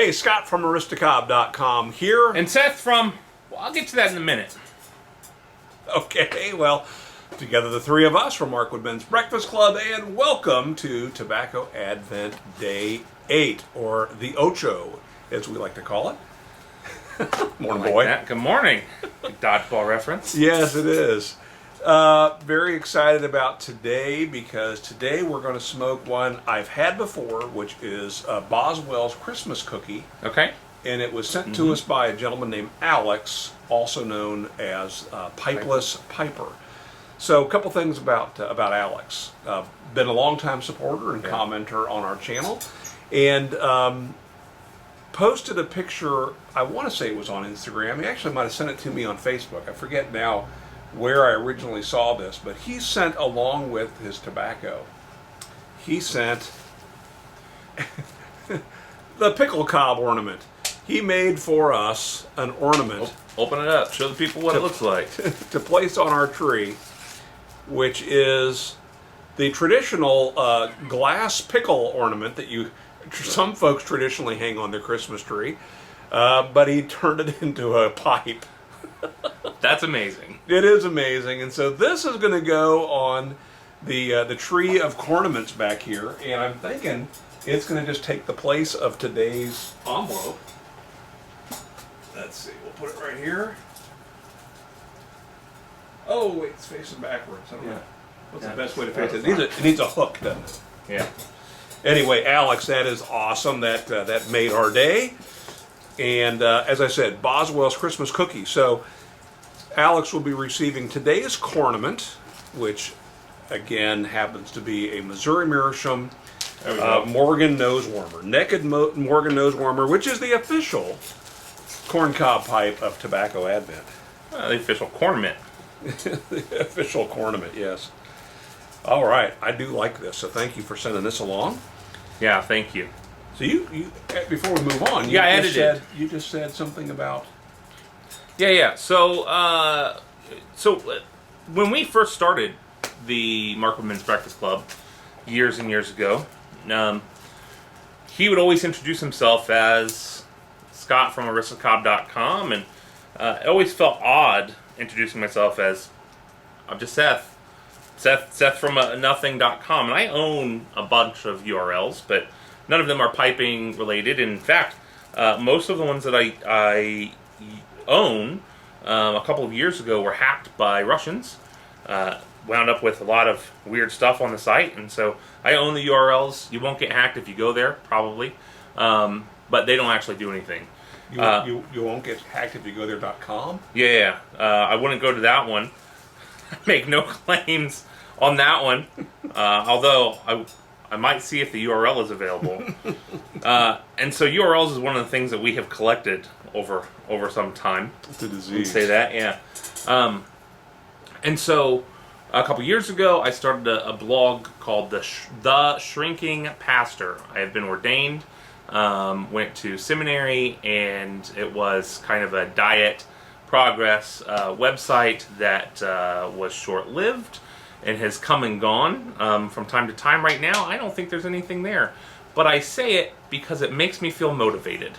Hey, Scott from Aristocob.com here. And Seth from, well, I'll get to that in a minute. Okay, well, together the three of us from Markwood Men's Breakfast Club, and welcome to Tobacco Advent Day 8, or the Ocho, as we like to call it. Morning, Like boy. that. Good morning. Dodgeball reference. Yes, it is. Very excited about today because today we're going to smoke one I've had before, which is Boswell's Christmas cookie. Okay. And it was sent to us by a gentleman named Alex, also known as Pipeless Piper. So a couple things about Alex. Been a long-time supporter and commenter on our channel. And posted a picture, I want to say it was on Instagram. He actually might have sent it to me on Facebook. I forget now where I originally saw this, but he sent, along with his tobacco, he sent the Pickle Cob ornament. He made for us an ornament. Open it up. Show the people what it looks like. To place on our tree, which is the traditional glass pickle ornament that some folks traditionally hang on their Christmas tree, but he turned it into a pipe. That's amazing. It is amazing, and so this is going to go on the tree of ornaments back here, and I'm thinking it's going to just take the place of today's envelope. Let's see, we'll put it right here. Oh wait, it's facing backwards. I don't know. What's the best way to face it? It needs a hook, doesn't it? Yeah. Anyway, Alex, that is awesome. That made our day. And as I said, Boswell's Christmas cookie. So Alex will be receiving today's cornament, which again happens to be a Missouri Meerschaum Morgan nose warmer, naked Morgan nose warmer, which is the official corncob pipe of Tobacco Advent. The official cornament. The official cornament, yes. All right, I do like this, so thank you for sending this along. Yeah, thank you. So you before we move on, you just said something about. Yeah. So when we first started the Markwood Men's Breakfast Club years and years ago, he would always introduce himself as Scott from Aristocob.com, and it always felt odd introducing myself as I'm just Seth from nothing.com, and I own a bunch of URLs, but none of them are piping related. In fact, most of the ones that I own a couple of years ago were hacked by Russians. Wound up with a lot of weird stuff on the site, and so I own the URLs. You won't get hacked if you go there, probably, but they don't actually do anything. You won't get hacked if you go there.com? Yeah, I wouldn't go to that one. I make no claims on that one, although I might see if the URL is available. And so URLs is one of the things that we have collected over some time. It's a disease. Say that, yeah. And so a couple years ago, I started a blog called The Shrinking Pastor. I have been ordained, went to seminary, and it was kind of a diet progress website that was short-lived and has come and gone from time to time. Right now, I don't think there's anything there, but I say it because it makes me feel motivated.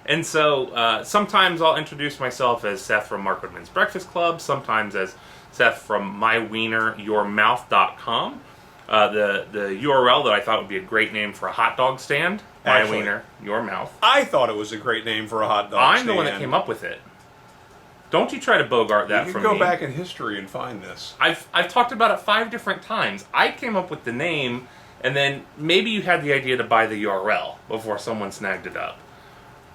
And so sometimes I'll introduce myself as Seth from Markwood Men's Breakfast Club, sometimes as Seth from mywieneryourmouth.com. The URL that I thought would be a great name for a hot dog stand, My Wiener, Your Mouth. I thought it was a great name for a hot dog stand. I'm the one that came up with it. Don't you try to bogart that from me. You can go back in history and find this. I've talked about it 5 different times. I came up with the name, and then maybe you had the idea to buy the URL before someone snagged it up.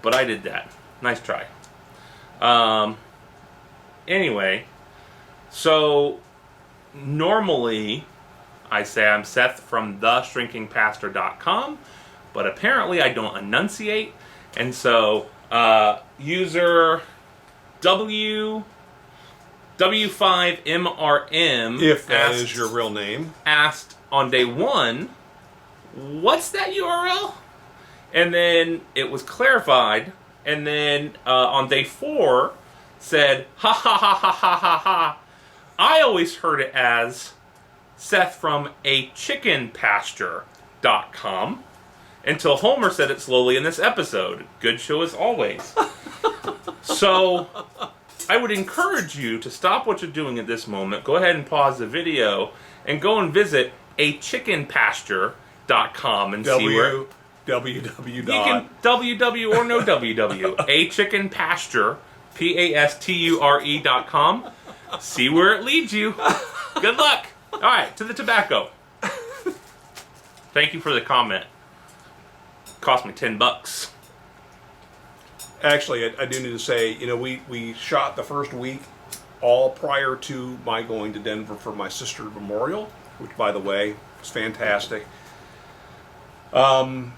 But I did that. Nice try. Anyway, so normally I say I'm Seth from theshrinkingpastor.com, but apparently I don't enunciate, and so user W5MRM, if that is your real name, asked on day 1, what's that URL? And then it was clarified, and then on day 4 said, ha ha ha ha ha ha ha. I always heard it as Seth from a chickenpasture.com. until Homer said it slowly in this episode. Good show as always. So, I would encourage you to stop what you're doing at this moment, go ahead and pause the video, and go and visit achickenpasture.com and see where... www. You can www or no www. achickenpasture, pasture.com. See where it leads you. Good luck. All right, to the tobacco. Thank you for the comment. Cost me $10. Actually, I do need to say, you know, we shot the first week all prior to my going to Denver for my sister's memorial, which, by the way, was fantastic. And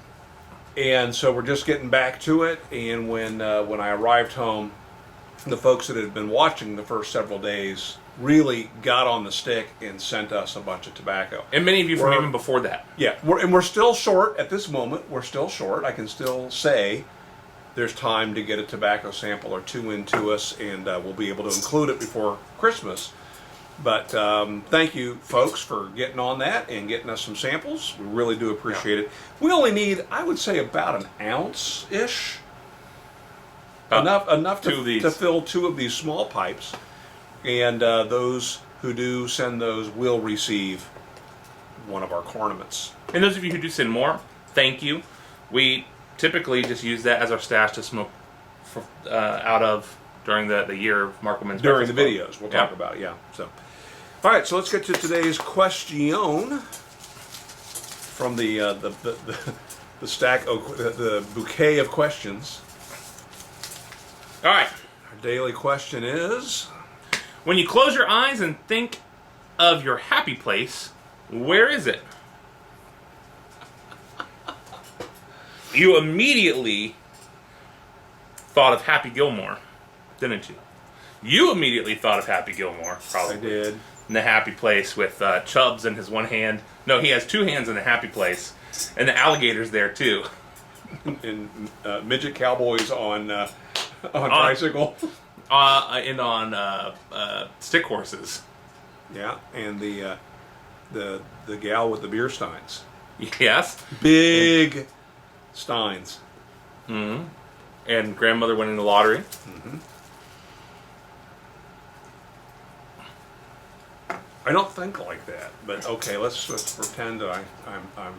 so we're just getting back to it. And when I arrived home, the folks that had been watching the first several days really got on the stick and sent us a bunch of tobacco. And many of you from even before that. Yeah, we're still short at this moment. We're still short. I can still say there's time to get a tobacco sample or two into us, and we'll be able to include it before Christmas. But thank you, folks, for getting on that and getting us some samples. We really do appreciate it. We only need, I would say, about an ounce-ish. Enough to fill 2 of these small pipes. And those who do send those will receive one of our ornaments. And those of you who do send more, thank you. We typically just use that as our stash to smoke out of during the year of Markleman's during the Breakfast Club. videos. We'll talk about it, yeah. So, all right, so let's get to today's question from the stack, the bouquet of questions. All right. Our daily question is: when you close your eyes and think of your happy place, where is it? You immediately thought of Happy Gilmore, didn't you? You immediately thought of Happy Gilmore, probably. I did. In the happy place with Chubbs in his one hand. No, he has 2 hands in the happy place. And the alligator's there, too. And midget cowboys on bicycle. And on stick horses. Yeah, and the gal with the beer steins. Yes. Big steins. Mm-hmm. And grandmother winning the lottery. Mm-hmm. I don't think like that, but okay, let's pretend that I'm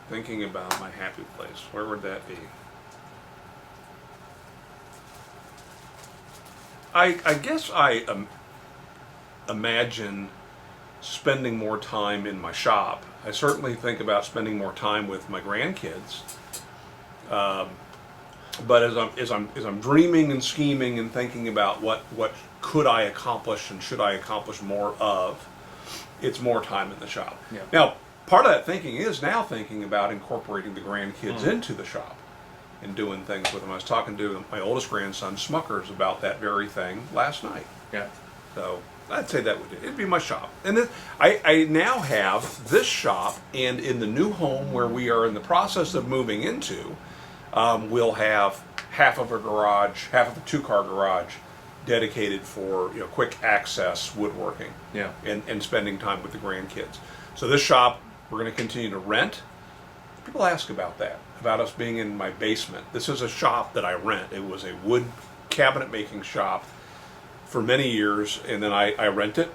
thinking about my happy place. Where would that be? I guess I imagine spending more time in my shop. I certainly think about spending more time with my grandkids. But as I'm dreaming and scheming and thinking about what could I accomplish and should I accomplish more of, it's more time in the shop. Yeah. Now, part of that thinking is now thinking about incorporating the grandkids into the shop and doing things with them. I was talking to my oldest grandson, Smuckers, about that very thing last night. Yeah. So I'd say that it'd be my shop. And I now have this shop, and in the new home where we are in the process of moving into, we'll have half of a 2-car garage dedicated for quick access woodworking. Yeah. And spending time with the grandkids. So this shop we're going to continue to rent. People ask about that, about us being in my basement. This is a shop that I rent. It was a wood cabinet making shop for many years, and then I rent it.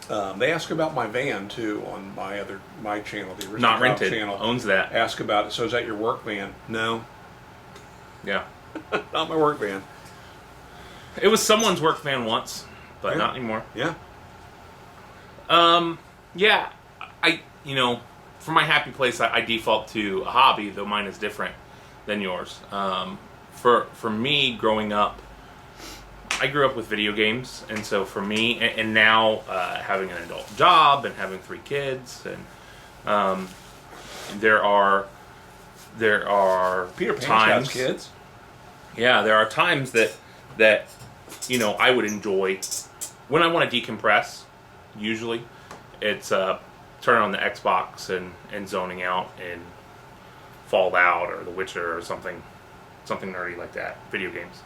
They ask about my van too on my channel, the original Not rented. channel. Owns that. Ask about it. So is that your work van? No, Yeah. not my work van. It was someone's work van once, but not anymore. Yeah. Yeah. For my happy place, I default to a hobby, though mine is different than yours. For me, growing up, I grew up with video games, and so for me, and now having an adult job and having 3 kids, and there are Peter Pan times, has kids. Yeah, there are times that I would enjoy when I want to decompress. Usually, it's turning on the Xbox and zoning out in Fallout or The Witcher or something nerdy like that. Video games.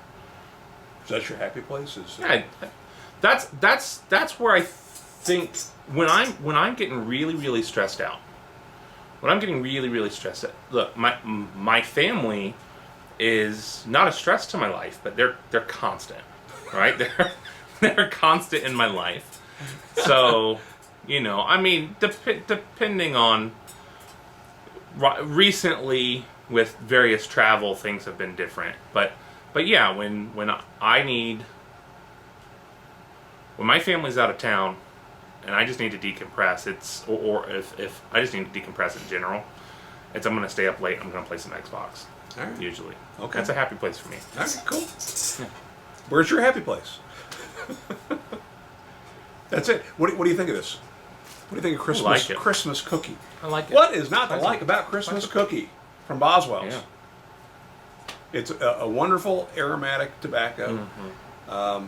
Is that your happy place? Yeah, that's where I think when I'm getting really, really stressed out, when I'm getting really, really stressed, look, my family is not a stress to my life, but they're constant, right? They're constant in my life. So, I mean, depending on recently with various travel, things have been different. But yeah, when my family's out of town and I just need to decompress, or if I just need to decompress in general, I'm going to stay up late. I'm going to play some Xbox. All right. Usually. Okay. That's a happy place for me. All right, cool. Where's your happy place? That's it. What do you think of this? What do you think of Christmas? like it. Christmas cookie. I like it. What is not to like about Christmas cookie from Boswell's? Yeah. It's a wonderful aromatic tobacco. Mm-hmm.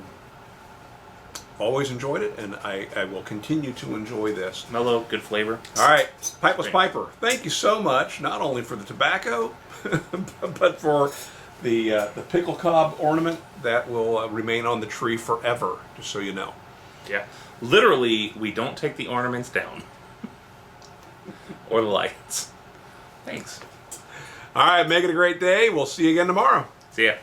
Always enjoyed it, and I will continue to enjoy this. Mellow, good flavor. All right, Pipeless Piper, thank you so much, not only for the tobacco, but for the Pickle Cob ornament that will remain on the tree forever, just so you know. Yeah. Literally, we don't take the ornaments down. Or the lights. Thanks. All right, make it a great day. We'll see you again tomorrow. See ya.